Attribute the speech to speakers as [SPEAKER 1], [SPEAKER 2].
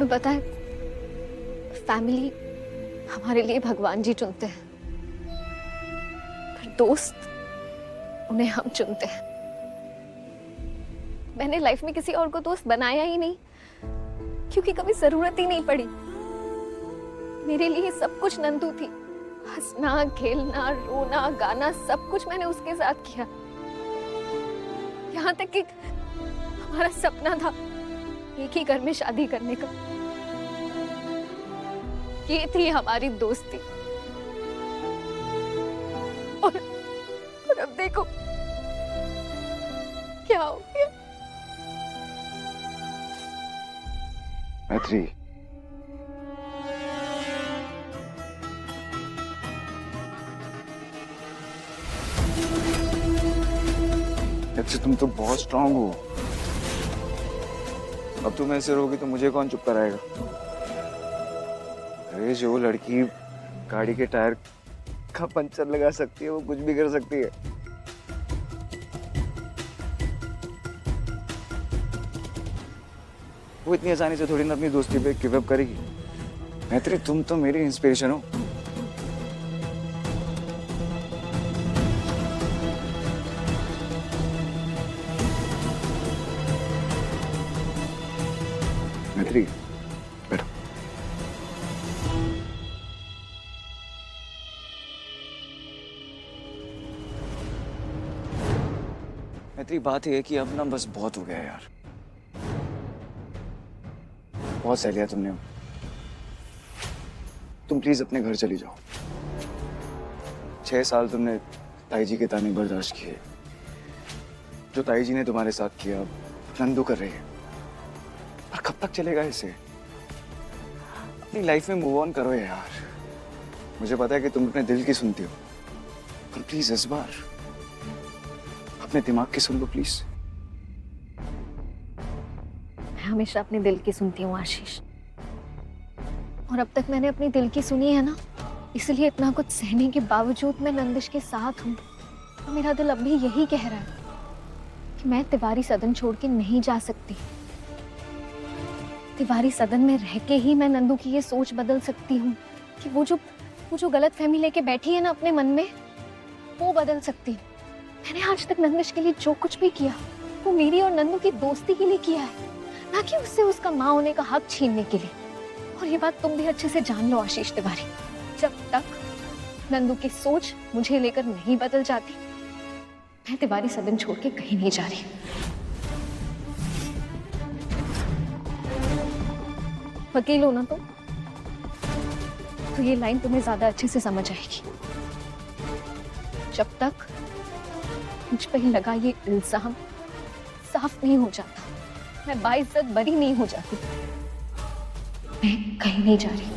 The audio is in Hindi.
[SPEAKER 1] तुम्हें पता है, फैमिली हमारे लिए भगवान जी चुनते हैं, पर दोस्त उन्हें हम चुनते हैं। मैंने लाइफ में किसी और को दोस्त बनाया ही नहीं, क्योंकि कभी जरूरत ही नहीं पड़ी। मेरे लिए सब कुछ नंदू थी। हंसना, खेलना, रोना, गाना, सब कुछ मैंने उसके साथ किया। यहाँ तक कि हमारा सपना था एक ही घर में शादी करने का। ये थी हमारी दोस्ती। और अब देखो क्या हो गया।
[SPEAKER 2] मैत्री, अच्छा तुम तो बहुत स्ट्रांग हो। अब तुम ऐसे रहोगी तो मुझे कौन चुप कराएगा? अरे जो लड़की गाड़ी के टायर का पंचर लगा सकती है वो कुछ भी कर सकती है। वो इतनी आसानी से थोड़ी ना अपनी दोस्ती पे गिव अप करेगी। मैत्री, तुम तो मेरी इंस्पिरेशन हो। मैत्री, बैठो। मैत्री, बात यह है कि अब ना बस बहुत हो गया यार। बहुत सह लिया तुमने। तुम प्लीज अपने घर चली जाओ। 6 साल तुमने ताई जी के ताने बर्दाश्त किए। जो ताई जी ने तुम्हारे साथ किया नंदू कर रही है। पर कब तक चलेगा इसे? अपनी लाइफ में मूव ऑन करो यार। मुझे पता है कि तुम अपने दिल की सुनती हो, पर प्लीज इस बार अपने दिमाग की सुन लो प्लीज।
[SPEAKER 1] मैं हमेशा अपने दिल की सुनती हूँ आशीष, और अब तक मैंने अपनी दिल की सुनी है ना, इसलिए इतना कुछ सहने के बावजूद मैं नंदिश के साथ हूँ। और मेरा दिल अब भी यही कह रहा है कि मैं तिवारी सदन छोड़ के नहीं जा सकती। तिवारी सदन में रह के ही मैं नंदू की ये सोच बदल सकती हूँ कि वो जो गलत फहमी लेके बैठी है ना अपने मन में, वो बदल सकती हूँ। मैंने आज तक नंदिश के लिए जो कुछ भी किया वो मेरी और नंदू की दोस्ती के लिए किया है, ना कि उससे उसका माँ होने का हक छीनने के लिए। और ये बात तुम भी अच्छे से जान लो आशीष तिवारी, जब तक नंदू की सोच मुझे लेकर नहीं बदल जाती, मैं तिवारी सदन छोड़ के कहीं नहीं जा रही। वकील हो ना तुम, तो ये लाइन तुम्हें ज्यादा अच्छे से समझ आएगी। जब तक मुझ पर लगा ये इल्जाम साफ नहीं हो जाता, मैं बाइज्जत बरी नहीं हो जाती, मैं कहीं नहीं जा रही।